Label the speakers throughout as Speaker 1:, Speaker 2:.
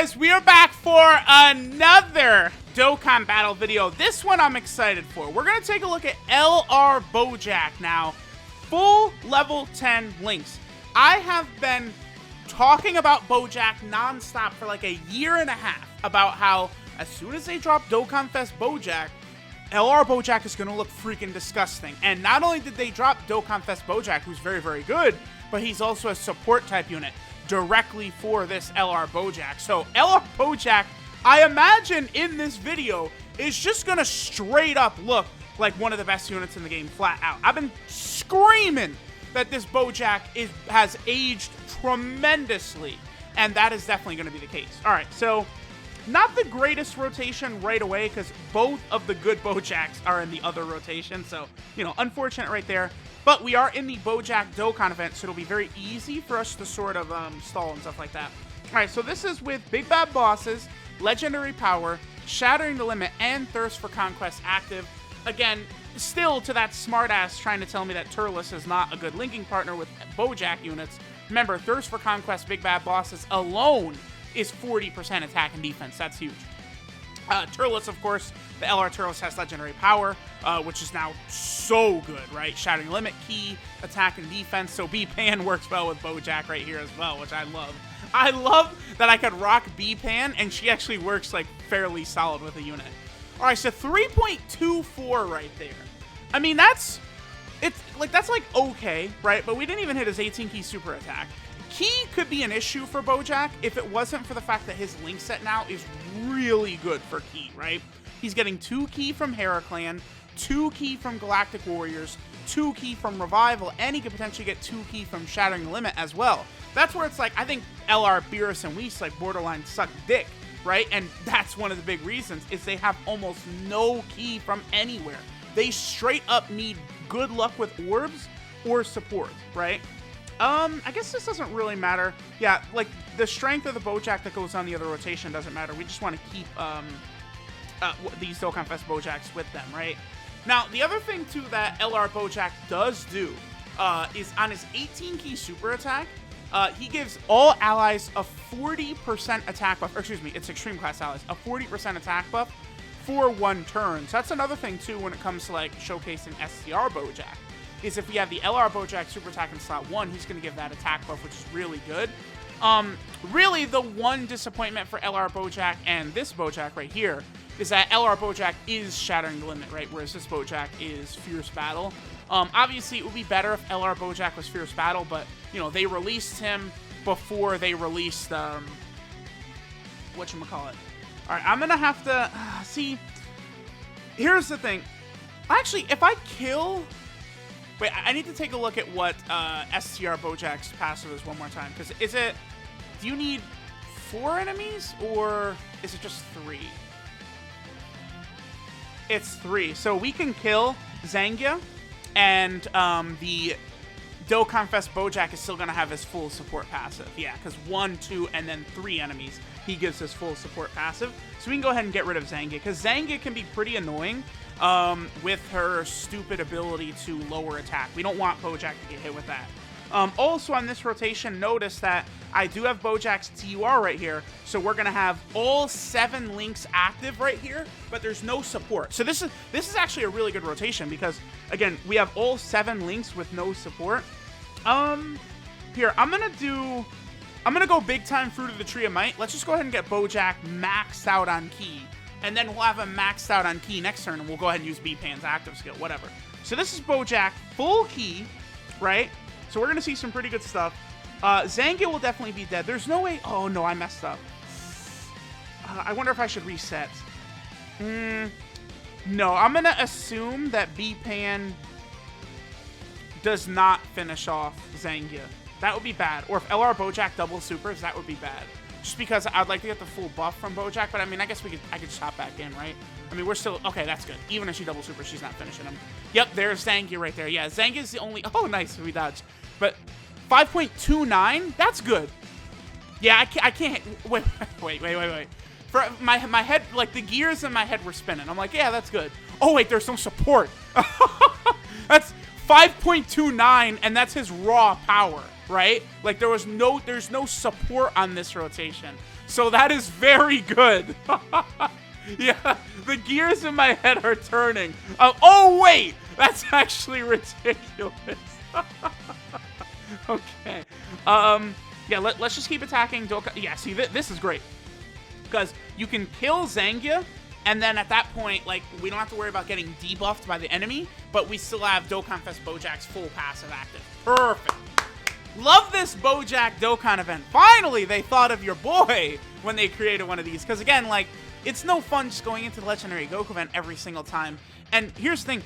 Speaker 1: guys, we are back for another Dokkan battle video. This one I'm excited for. We're going to take a look at LR BOJACK now. Full level 10 links. I have been talking about BOJACK non-stop for like a year and a half about how as soon as they drop Dokkan Fest BOJACK, LR BOJACK is going to look freaking disgusting. And not only did they drop Dokkan Fest BOJACK, who's very, very good, but he's also a support type unit directly for this LR BOJACK. So LR BOJACK, I imagine in this video, is just going to straight up look like one of the best units in the game, flat out. I've been screaming that this BOJACK has aged tremendously, and that is definitely going to be the case. All right, so not the greatest rotation right away because both of the good BOJACKs are in the other rotation, so, you know, unfortunate right there. But we are in the BOJACK Dokkan event, so it'll be very easy for us to sort of stall and stuff like that. All right, so this is with Big Bad Bosses, Legendary Power, Shattering the Limit, and Thirst for Conquest active. Again, still to that smartass trying to tell me that Turles is not a good linking partner with BOJACK units. Remember, Thirst for Conquest, Big Bad Bosses alone is 40% attack and defense. That's huge. Turles, of course, the LR Turles has Legendary Power, which is now so good, right? Shattering Limit, key, attack, and defense. So B-Pan works well with BOJACK right here as well, which I love. I love that I could rock B-Pan, and she actually works, like, fairly solid with a unit. All right, so 3.24 right there. I mean, that's like okay, right? But we didn't even hit his 18-key super attack. Key could be an issue for BOJACK if it wasn't for the fact that his link set now is really good for key, right? He's getting 2 key from Heraclan, 2 key from Galactic Warriors, 2 key from Revival, and he could potentially get 2 key from Shattering the Limit as well. That's where it's like, I think LR, Beerus, and Whis like borderline suck dick, right? And that's one of the big reasons is they have almost no key from anywhere. They straight up need good luck with orbs or support, right? I guess this doesn't really matter. Yeah, like, the strength of the BOJACK that goes on the other rotation doesn't matter. We just want to keep these Dokkan Fest BOJACKs with them, right? Now, the other thing, too, that LR BOJACK does do is on his 18-key super attack, he gives all allies a 40% attack buff, or excuse me, it's extreme class allies, a 40% attack buff for 1 turn. So that's another thing, too, when it comes to, like, showcasing STR BOJACK. Is if we have the LR BOJACK super attack in slot 1, he's going to give that attack buff, which is really good. Really, the one disappointment for LR BOJACK and this BOJACK right here is that LR BOJACK is Shattering the Limit, right? Whereas this BOJACK is Fierce Battle. Obviously, it would be better if LR BOJACK was Fierce Battle, but, you know, they released him before they released, whatchamacallit. All right, I'm going to have to, see, here's the thing. Actually, if I kill... Wait, I need to take a look at what STR BOJACK's passive is one more time. Because is it... Do you need 4 enemies? Or is it just 3? It's 3. So we can kill Zangia. And the Dokkan Fest BOJACK is still going to have his full support passive. Yeah, because 1, 2, and then 3 enemies. He gives his full support passive. So we can go ahead and get rid of Zangia. Because Zangia can be pretty annoying. With her stupid ability to lower attack. We don't want BOJACK to get hit with that. Also on this rotation, notice that I do have BOJACK's TUR right here, so we're gonna have all 7 links active right here, but there's no support. So this is actually a really good rotation because again, we have all 7 links with no support. Here, I'm gonna go big time Fruit of the Tree of Might. Let's just go ahead and get BOJACK maxed out on key. And then we'll have him maxed out on key next turn, and we'll go ahead and use B-Pan's active skill, whatever. So this is BOJACK, full key, right? So we're going to see some pretty good stuff. Zangia will definitely be dead. There's no way... Oh, no, I messed up. I wonder if I should reset. No, I'm going to assume that B-Pan does not finish off Zangia. That would be bad. Or if LR BOJACK double supers, that would be bad. Just because I'd like to get the full buff from BOJACK, but I mean, I guess I could just hop back in, right? I mean, we're still... Okay, that's good. Even if she double super, she's not finishing him. Yep, there's Zangia right there. Yeah, Zangia's the only... Oh, nice, we dodged. But 5.29? That's good. Yeah, I can't... Wait. For my head, like, the gears in my head were spinning. I'm like, yeah, that's good. Oh, wait, there's no support. That's 5.29, and that's his raw power. right? Like there's no support on this rotation. So that is very good. Yeah, the gears in my head are turning. Oh wait, that's actually ridiculous. Okay. Yeah, let's just keep attacking Dokkan. Yeah, see, this is great. Because you can kill Zangia, and then at that point, like, we don't have to worry about getting debuffed by the enemy, but we still have Dokkan Fest BOJACK's full passive active. Perfect. Love this BOJACK Dokkan event. Finally, they thought of your boy when they created one of these. Because, again, like, it's no fun just going into the Legendary Goku event every single time. And here's the thing.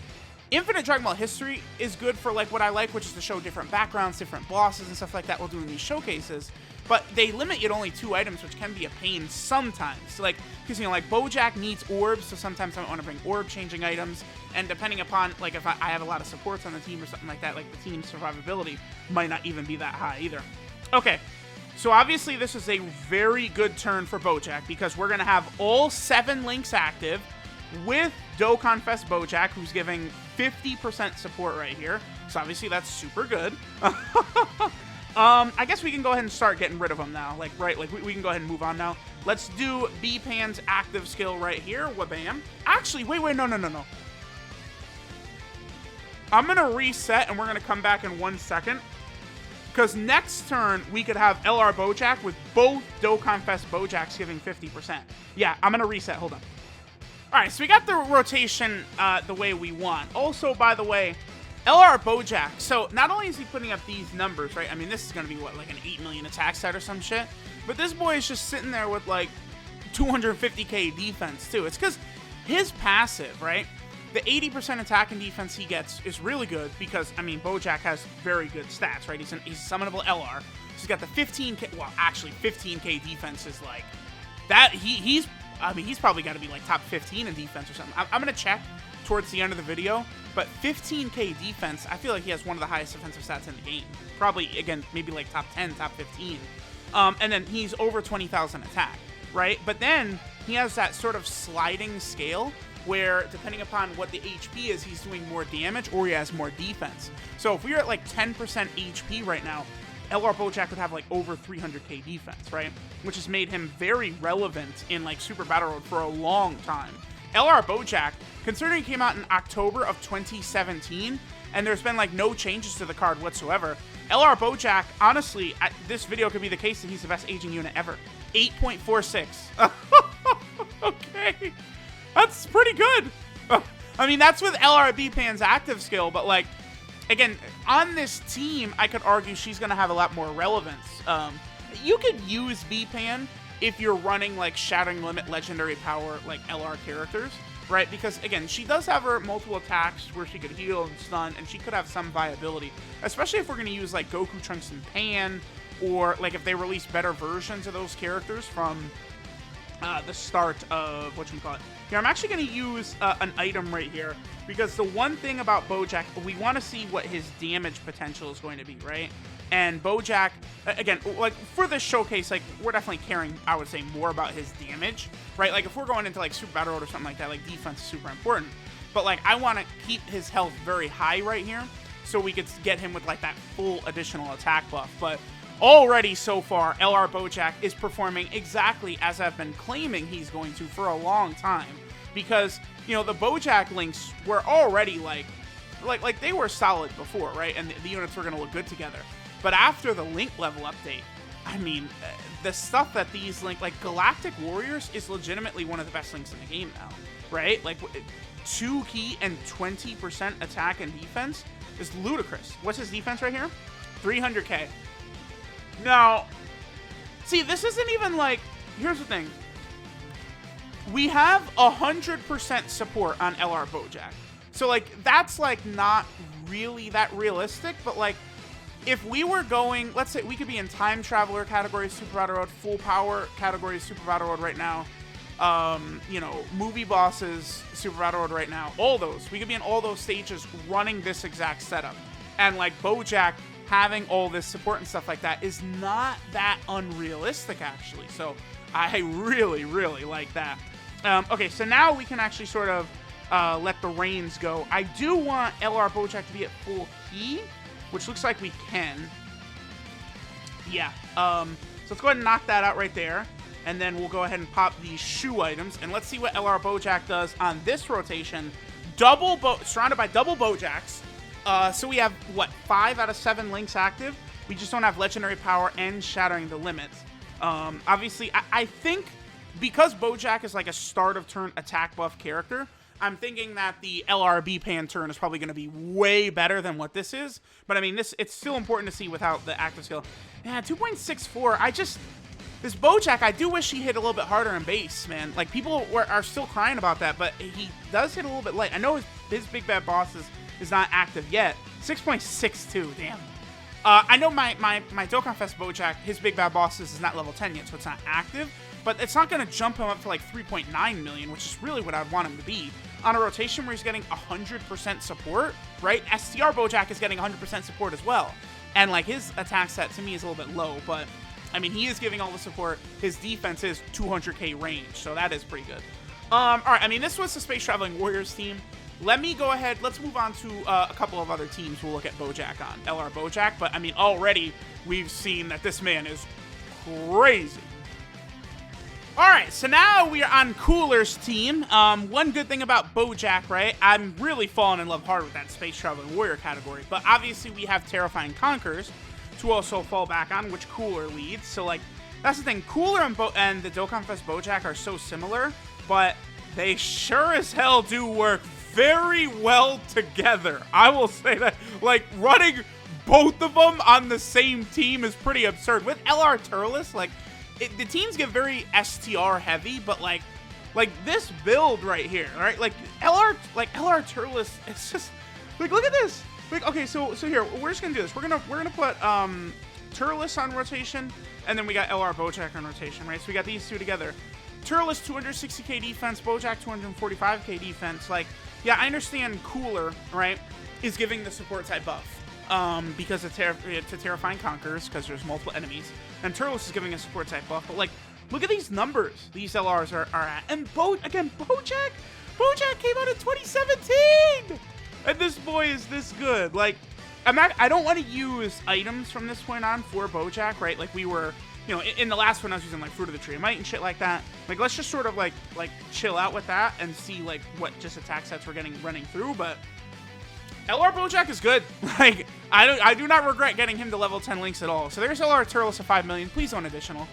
Speaker 1: Infinite Dragon Ball history is good for, like, what I like, which is to show different backgrounds, different bosses, and stuff like that while doing these showcases. But they limit you to only 2 items, which can be a pain sometimes. Like, because, you know, like, BOJACK needs orbs, so sometimes I want to bring orb-changing items. And depending upon, like, if I have a lot of supports on the team or something like that, like, the team's survivability might not even be that high either. Okay, so obviously this is a very good turn for BOJACK, because we're going to have all 7 links active with Dokkan Fest BOJACK, who's giving 50% support right here. So obviously that's super good. I guess we can go ahead and start getting rid of them now. Like, right, like we can go ahead and move on now. Let's do B-Pan's active skill right here. Wabam. Actually, wait, no. I'm going to reset, and we're going to come back in 1 second. Because next turn, we could have LR BOJACK with both Dokkan Fest BOJACKs giving 50%. Yeah, I'm going to reset. Hold on. All right, so we got the rotation the way we want. Also, by the way, LR BOJACK, so not only is he putting up these numbers, right? I mean, this is going to be, what, like an 8 million attack stat or some shit? But this boy is just sitting there with, like, 250k defense, too. It's because his passive, right? The 80% attack and defense he gets is really good because, I mean, BOJACK has very good stats, right? He's a summonable LR. So he's got the 15k, well, actually, 15k defense is, like, that, he's probably got to be, like, top 15 in defense or something. I'm going to check towards the end of the video, but 15k defense, I feel like he has one of the highest defensive stats in the game. Probably, again, maybe like top 10, top 15. And then he's over 20,000 attack, right? But then he has that sort of sliding scale where, depending upon what the HP is, he's doing more damage or he has more defense. So if we were at like 10% HP right now, LR BOJACK would have like over 300k defense, right? Which has made him very relevant in like Super Battle Road for a long time. LR BOJACK, considering he came out in October of 2017, and there's been like no changes to the card whatsoever, LR BOJACK, honestly, this video could be the case that he's the best aging unit ever. 8.46. Okay. That's pretty good. I mean, that's with LR B-Pan's active skill, but like, again, on this team, I could argue she's going to have a lot more relevance. You could use B-Pan if you're running, like, Shattering Limit Legendary Power, like, LR characters, right? Because, again, she does have her multiple attacks where she could heal and stun, and she could have some viability. Especially if we're going to use, like, Goku, Trunks, and Pan, or, like, if they release better versions of those characters from the start of, whatchamacallit. Here, I'm actually going to use an item right here, because the one thing about BOJACK, we want to see what his damage potential is going to be, right? And BOJACK, again, like, for this showcase, like, we're definitely caring, I would say, more about his damage, right? Like, if we're going into, like, Super Battle Road or something like that, like, defense is super important. But, like, I want to keep his health very high right here, so we could get him with, like, that full additional attack buff. But already so far, LR BOJACK is performing exactly as I've been claiming he's going to for a long time. Because, you know, the BOJACK links were already, like they were solid before, right? And the units were going to look good together. But after the link level update, I mean, the stuff that these link, like Galactic Warriors is legitimately one of the best links in the game now, right? Like 2 key and 20% attack and defense is ludicrous. What's his defense right here? 300k. Now, see, this isn't even like, here's the thing. We have 100% support on LR BOJACK. So, like, that's, like, not really that realistic, but, like, if we were going, let's say we could be in Time Traveler category, Super Battle Road, Full Power category, Super Battle Road right now, you know, Movie Bosses, Super Battle Road right now, all those. We could be in all those stages running this exact setup. And, like, BOJACK having all this support and stuff like that is not that unrealistic, actually. So, I really, really like that. Okay, so now we can actually sort of let the reins go. I do want LR BOJACK to be at full key, which looks like we can. Yeah. So let's go ahead and knock that out right there. And then we'll go ahead and pop these shoe items. And let's see what LR BOJACK does on this rotation. Surrounded by double BOJACKs. So we have, what, 5 out of 7 links active? We just don't have Legendary Power and Shattering the Limits. Obviously, I think because BOJACK is like a start of turn attack buff character, I'm thinking that the LRB pan turn is probably going to be way better than what this is. But I mean, it's still important to see without the active skill. Yeah, 2.64. This BOJACK, I do wish he hit a little bit harder in base, man. Like, people are still crying about that, but he does hit a little bit light. I know his Big Bad Boss is not active yet. 6.62, damn. I know my Dokkan Fest BOJACK, his Big Bad Boss is not level 10 yet, so it's not active. But it's not going to jump him up to like 3.9 million, which is really what I'd want him to be. On a rotation where he's getting 100% support, right? STR BOJACK is getting 100% support as well. And like his attack set to me is a little bit low, but I mean, he is giving all the support. His defense is 200k range, so that is pretty good. All right, I mean, this was the Space Traveling Warriors team. Let me go ahead. Let's move on to a couple of other teams we'll look at BOJACK on. LR BOJACK, but I mean, already we've seen that this man is crazy. All right, so now we are on Cooler's team. One good thing about BOJACK, right? I'm really falling in love hard with that Space Traveling Warrior category, but obviously we have Terrifying Conquerors to also fall back on, which Cooler leads. So, like, that's the thing. Cooler and the Dokkan Fest BOJACK are so similar, but they sure as hell do work very well together. I will say that, like, running both of them on the same team is pretty absurd. With LR Turles, like, the teams get very STR heavy, but like this build right here, right? Like LR Turles, it's just like, look at this. Like, okay, so here we're just gonna do this. We're gonna put Turles on rotation, and then we got LR BOJACK on rotation, right? So we got these two together. Turles 260k defense, BOJACK 245k defense. Like, yeah, I understand Cooler, right, is giving the support type buff. Because it's to Terrifying Conquerors, because there's multiple enemies. And Turles is giving a support type buff. But, like, look at these numbers these LRs are at. And, BOJACK came out in 2017! And this boy is this good. Like, I don't want to use items from this point on for BOJACK, right? Like, we were, you know, in the last one I was using, like, Fruit of the Tree of Might and shit like that. Like, let's just sort of, like chill out with that and see, like, what just attack sets we're running through. But LR BOJACK is good. Like, I do not regret getting him to level 10 links at all. So there's LR Turles to 5 million. Please don't additional.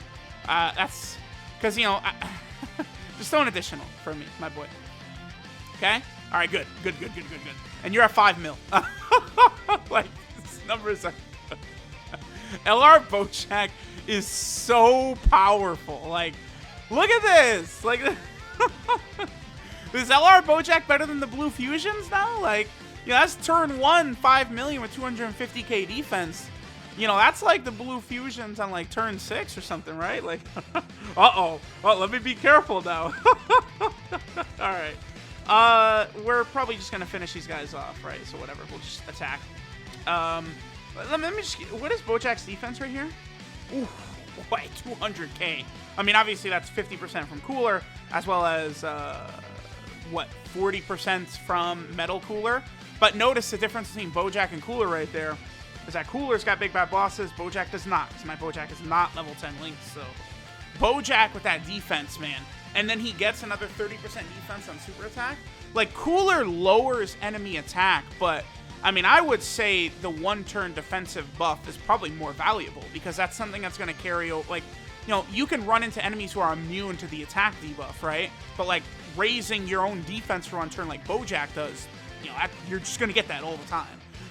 Speaker 1: That's because, you know, just don't additional for me, my boy. Okay? All right, good. And you're at 5 mil. Like, this numbers are LR BOJACK is so powerful. Like, look at this. Like, is LR BOJACK better than the Blue Fusions now? Like, you know, that's turn 1, 5 million with 250k defense. You know, that's like the Blue Fusions on like turn 6 or something, right? Like, uh-oh. Well, let me be careful now. All right. We're probably just going to finish these guys off, right? So whatever, we'll just attack. Let me just, what is BOJACK's defense right here? Ooh, boy, 200k. I mean, obviously that's 50% from Cooler, as well as, 40% from Metal Cooler. But notice the difference between BOJACK and Cooler right there is that Cooler's got Big Bad Bosses, BOJACK does not, because my BOJACK is not level 10 links. So BOJACK with that defense, man. And then he gets another 30% defense on super attack. Like, Cooler lowers enemy attack, but I mean, I would say the one-turn defensive buff is probably more valuable, because that's something that's going to carry over. Like, you know, you can run into enemies who are immune to the attack debuff, right? But like raising your own defense for one turn like BOJACK does, you know, you're just going to get that all the time.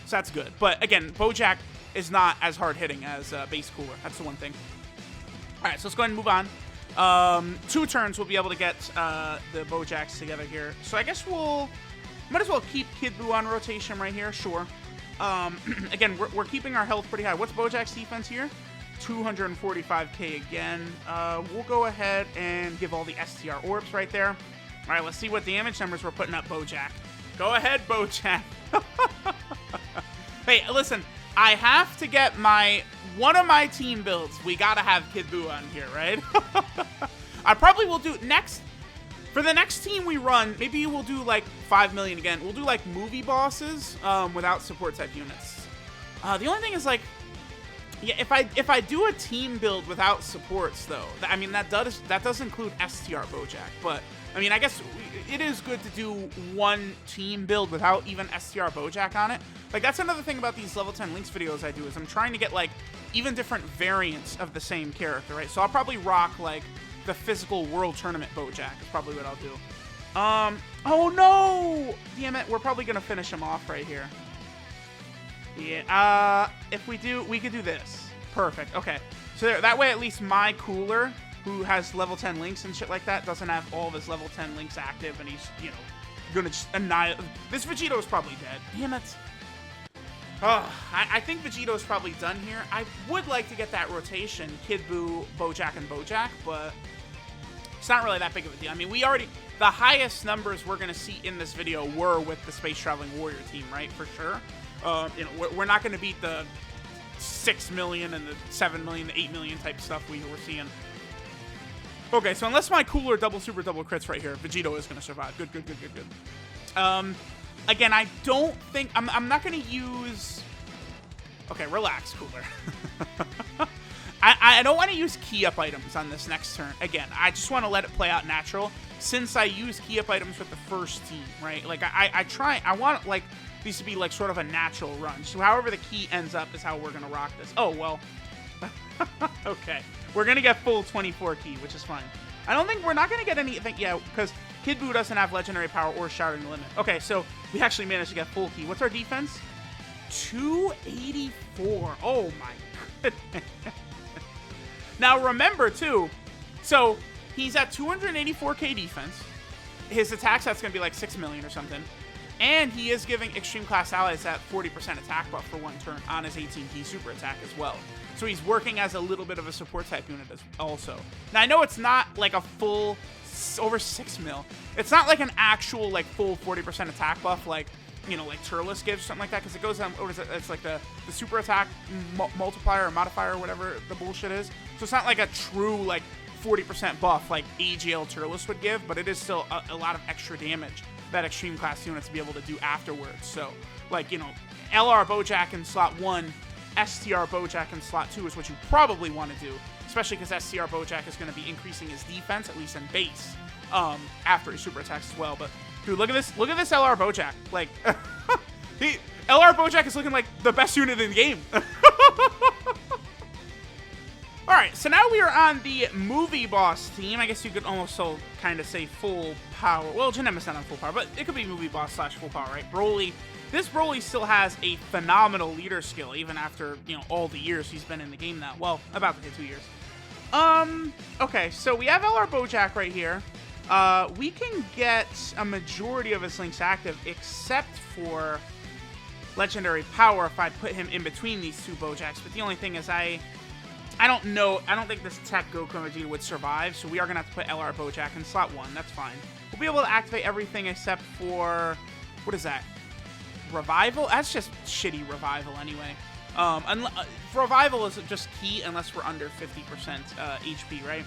Speaker 1: So that's good. But again, BOJACK is not as hard-hitting as base Cooler. That's the one thing. All right, so let's go ahead and move on. 2 turns, we'll be able to get the BOJACKs together here. So I guess might as well keep Kid Buu on rotation right here. Sure. Again, we're keeping our health pretty high. What's BOJACK's defense here? 245k again. We'll go ahead and give all the STR orbs right there. All right, let's see what damage numbers we're putting up, BOJACK. Go ahead, BOJACK. Hey, listen, I have to get one of my team builds. We gotta have Kid Buu on here, right? I probably will do next. For the next team we run, maybe we'll do like 5 million again. We'll do like movie bosses without support type units. The only thing is, like, Yeah, if I do a team build without supports, though, I mean, that does include STR BOJACK, but, I mean, I guess it is good to do one team build without even STR BOJACK on it. Like, that's another thing about these level 10 links videos I do, is I'm trying to get, like, even different variants of the same character, right? So I'll probably rock, like, the physical World Tournament BOJACK is probably what I'll do. Oh no! Damn it, we're probably gonna finish him off right here. Yeah, if we do, we could do this. Perfect, okay. So there, that way at least my cooler, who has level 10 links and shit like that, doesn't have all of his level 10 links active, and he's, you know, gonna just annihilate. This Vegito is probably dead. Damn it. Oh, I think Vegito's probably done here. I would like to get that rotation, Kid Buu, BOJACK, and BOJACK, but it's not really that big of a deal. I mean, we already, the highest numbers we're going to see in this video were with the Space Traveling Warrior team, right? For sure. You know, we're not going to beat the 6 million and the 7 million, the 8 million type stuff we were seeing. Okay, so unless my cooler double super double crits right here, Vegito is going to survive. Good, good, good, good, good. Again, I don't think, I'm not going to use, okay, relax, cooler. I don't want to use key up items on this next turn. Again, I just want to let it play out natural since I use key up items with the first team, right? Like, I want, like, these to be, like, sort of a natural run. So however the key ends up is how we're going to rock this. Oh, well. Okay. We're going to get full 24 key, which is fine. I don't think, we're not going to get anything, yeah, because Kid Buu doesn't have legendary power or Shattering the Limit. Okay, so we actually managed to get full key. What's our defense? 284. Oh, my goodness. Now, remember, too, so he's at 284k defense. His attack set's going to be like 6 million or something. And he is giving Extreme Class Allies that 40% attack buff for one turn on his 18k super attack as well. So he's working as a little bit of a support type unit as also. Now, I know it's not like a full, over 6 mil. It's not like an actual, like, full 40% attack buff like, you know, like Turles gives, something like that, because it goes on, what is it? It's like the super attack multiplier or modifier or whatever the bullshit is. So it's not like a true, like, 40% buff like AGL Turles would give, but it is still a lot of extra damage that extreme class units to be able to do afterwards. So, like, you know, LR BOJACK in slot 1, STR BOJACK in slot 2 is what you probably want to do, especially because STR BOJACK is going to be increasing his defense, at least in base, after his super attacks as well. But, dude, look at this LR BOJACK. Like, LR BOJACK is looking like the best unit in the game. Alright, so now we are on the movie boss team. I guess you could almost kind of say full power. Well, Janemma's not on full power, but it could be movie boss slash full power, right? Broly. This Broly still has a phenomenal leader skill, even after, you know, all the years he's been in the game now. Well, about to hit 2 years. Okay, so we have LR BOJACK right here. We can get a majority of his links active, except for legendary power if I put him in between these two BOJACKs. But the only thing is I don't know. I don't think this Tech Goku Vegeta would survive, so we are going to have to put LR BOJACK in slot 1. That's fine. We'll be able to activate everything except for, what is that? Revival? That's just shitty Revival anyway. Revival is just key unless we're under 50% HP, right?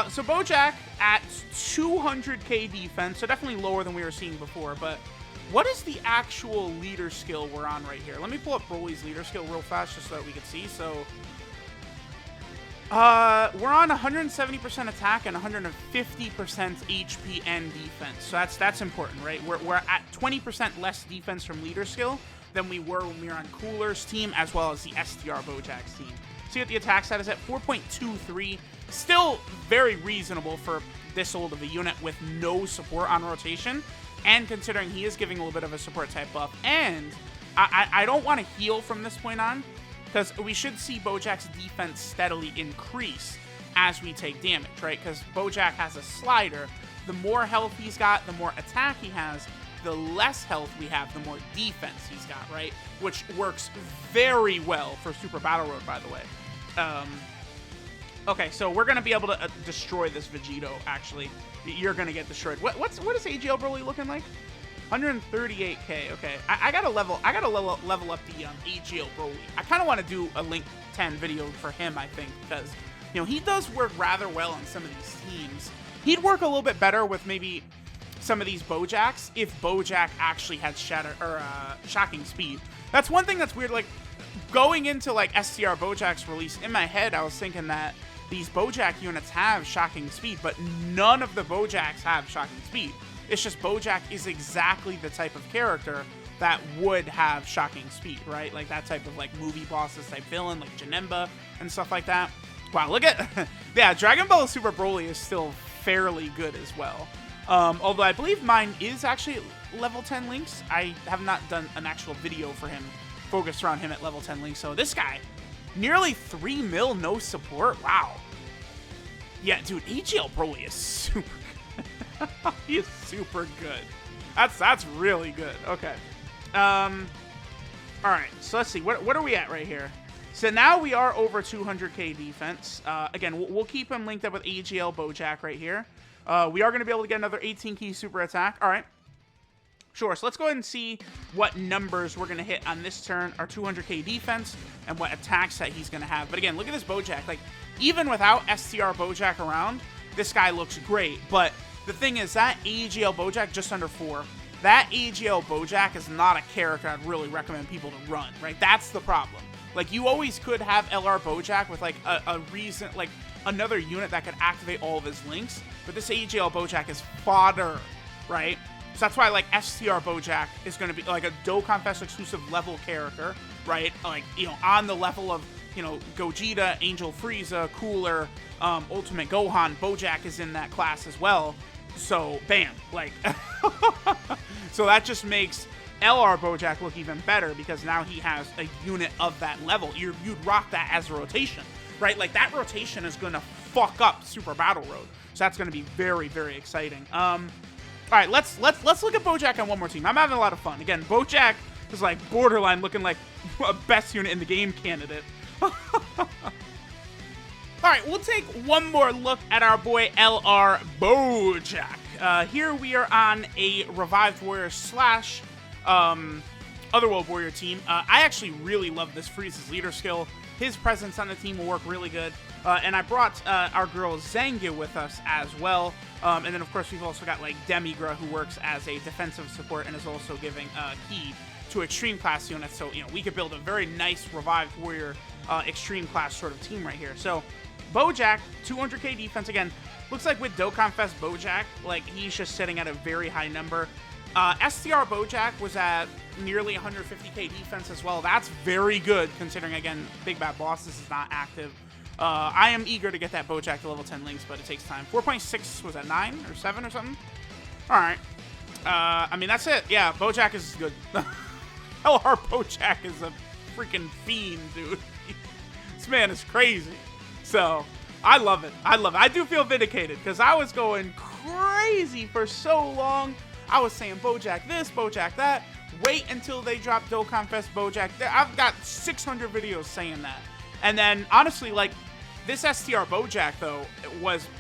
Speaker 1: So BOJACK at 200k defense, so definitely lower than we were seeing before, but what is the actual leader skill we're on right here? Let me pull up Broly's leader skill real fast just so that we can see. So, we're on 170% attack and 150% HP and defense. So that's important, right? We're at 20% less defense from leader skill than we were when we were on Cooler's team, as well as the STR BOJACK's team. See what the attack stat is at 4.23. Still very reasonable for this old of a unit with no support on rotation. And considering he is giving a little bit of a support type buff. And I don't want to heal from this point on, because we should see BOJACK's defense steadily increase as we take damage, right? Because BOJACK has a slider. The more health he's got, the more attack he has, the less health we have, the more defense he's got, right? Which works very well for Super Battle Road, by the way. Okay, so we're going to be able to destroy this Vegito, actually. You're going to get destroyed. What is AGL Broly looking like? 138k. Okay, I gotta level up the AGL Broly. I kind of want to do a Link 10 video for him, I think, because, you know, he does work rather well on some of these teams. He'd work a little bit better with maybe some of these BOJACKs if BOJACK actually had Shocking Speed. That's one thing that's weird. Like, going into like STR BOJACK's release, in my head I was thinking that these BOJACK units have shocking speed, but none of the BOJACKs have shocking speed. It's just BOJACK is exactly the type of character that would have shocking speed, right? Like that type of like movie bosses type villain, like Janemba and stuff like that. Wow, look at, yeah, Dragon Ball Super Broly is still fairly good as well. Although I believe mine is actually level 10 links. I have not done an actual video for him focused around him at level 10 links. So this guy, nearly 3 mil, no support. Wow. Yeah, dude, AGL Broly is super good. He is super good. That's really good. Okay. All right, so let's see. What are we at right here? So now we are over 200k defense. Again, we'll keep him linked up with AGL BOJACK right here. We are going to be able to get another 18 key super attack. All right. Sure, so let's go ahead and see what numbers we're going to hit on this turn, our 200k defense, and what attacks that he's going to have. But again, look at this BOJACK. Like, even without STR BOJACK around, this guy looks great. But the thing is, that AGL BOJACK just under 4, that AGL BOJACK is not a character I'd really recommend people to run, right? That's the problem. Like, you always could have LR BOJACK with, like, a reason, like, another unit that could activate all of his links. But this AGL BOJACK is fodder, right? So that's why, like, STR BOJACK is going to be, like, a Dokkan Fest exclusive level character, right? Like, you know, on the level of, you know, Gogeta, Angel Frieza, Cooler, Ultimate Gohan. BOJACK is in that class as well. So, bam. Like, so that just makes LR BOJACK look even better because now he has a unit of that level. You'd rock that as a rotation, right? Like, that rotation is going to fuck up Super Battle Road. So that's going to be very, very exciting. All right, let's look at BOJACK on one more team. I'm having a lot of fun. Again, BOJACK is like borderline looking like a best unit in the game candidate. All right, we'll take one more look at our boy LR BOJACK. Here we are on a Revived Warrior slash Otherworld Warrior team. I actually really love this Frieza's leader skill. His presence on the team will work really good. And I brought our girl Zangya with us as well. And then, of course, we've also got, like, Demigra, who works as a defensive support and is also giving key to extreme class units. So, you know, we could build a very nice Revived Warrior extreme class sort of team right here. So, BOJACK, 200k defense. Again, looks like with Dokkan Fest BOJACK, like, he's just sitting at a very high number. STR BOJACK was at nearly 150k defense as well. That's very good, considering, again, Big Bad Bosses is not active. I am eager to get that BOJACK to level 10 links, but it takes time. 4.6, was that 9 or 7 or something? All right. I mean, that's it. Yeah, BOJACK is good. LR BOJACK is a freaking fiend, dude. This man is crazy. So, I love it. I love it. I do feel vindicated, because I was going crazy for so long. I was saying BOJACK this, BOJACK that. Wait until they drop Dokkan Fest BOJACK. I've got 600 videos saying that. And then, honestly, like, this STR BOJACK, though,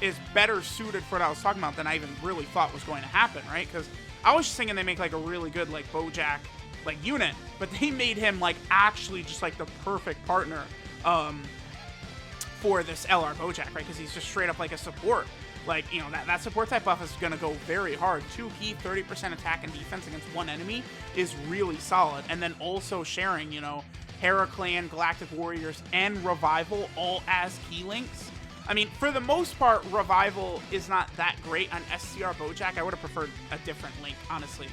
Speaker 1: is better suited for what I was talking about than I even really thought was going to happen, right? Because I was just thinking they make, like, a really good, like, BOJACK, like, unit. But they made him, like, actually just, like, the perfect partner for this LR BOJACK, right? Because he's just straight up, like, a support. Like, you know, that support type buff is going to go very hard. 2 key, 30% attack and defense against one enemy is really solid. And then also sharing, you know, Heraclan, Galactic Warriors, and Revival all as key links. I mean, for the most part, Revival is not that great on STR BOJACK. I would have preferred a different link, honestly.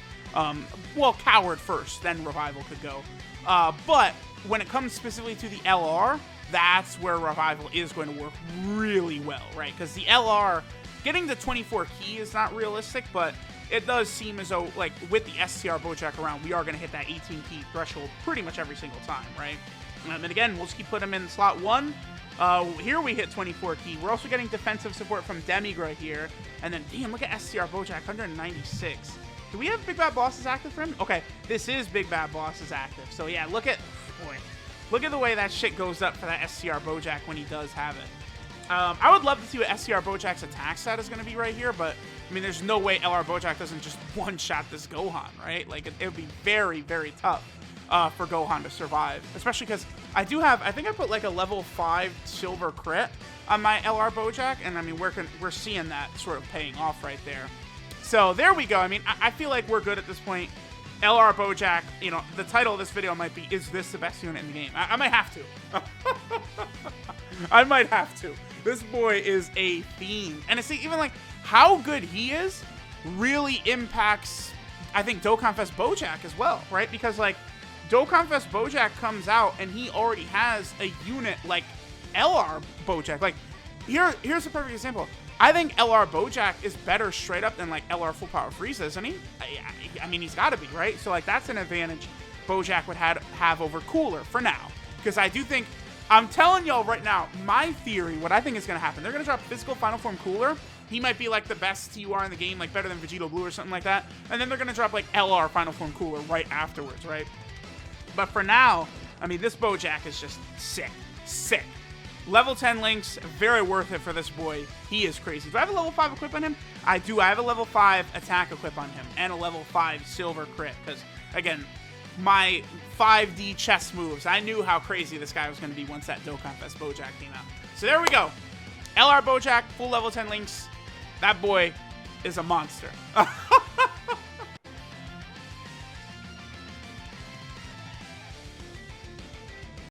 Speaker 1: Well, Coward first, then Revival could go. But when it comes specifically to the LR, that's where Revival is going to work really well, right? Because the LR, getting the 24 key is not realistic, but it does seem as though, like, with the STR BOJACK around, we are going to hit that 18 key threshold pretty much every single time, right? And again, we'll just keep putting him in slot 1. Here we hit 24 key. We're also getting defensive support from Demigra here. And then, damn, look at STR BOJACK, 196. Do we have Big Bad Bosses active for him? Okay, this is Big Bad Bosses active. So, yeah, look at the way that shit goes up for that STR BOJACK when he does have it. I would love to see what STR BOJACK's attack stat is going to be right here, but, I mean, there's no way LR BOJACK doesn't just one-shot this Gohan, right? Like, it would be very, very tough for Gohan to survive, especially because I think I put, like, a level 5 silver crit on my LR BOJACK, and, I mean, we're seeing that sort of paying off right there. So, there we go. I mean, I feel like we're good at this point. LR BOJACK, you know, the title of this video might be, is this the best unit in the game? I might have to. I might have to. This boy is a fiend. And to see even like how good he is really impacts, I think, Dokkan Fest BOJACK as well, right? Because like Dokkan Fest BOJACK comes out and he already has a unit like LR BOJACK. Like here's a perfect example. I think LR BOJACK is better straight up than like LR Full Power Frieza, isn't he? I mean, he's got to be, right? So like that's an advantage BOJACK would have over Cooler for now. Because I do think, I'm telling y'all right now, my theory, what I think is going to happen, they're going to drop Physical Final Form Cooler. He might be like the best TUR in the game, like better than Vegito Blue or something like that. And then they're going to drop like LR Final Form Cooler right afterwards, right? But for now, I mean, this BOJACK is just sick. Sick. Level 10 links, very worth it for this boy. He is crazy. Do I have a level 5 equip on him? I do. I have a level 5 attack equip on him and a level 5 silver crit. Because, again, my 5D chess moves, I knew how crazy this guy was going to be once that Dokkan Fest BOJACK came out. So there we go. LR BOJACK, full level 10 links. That boy is a monster.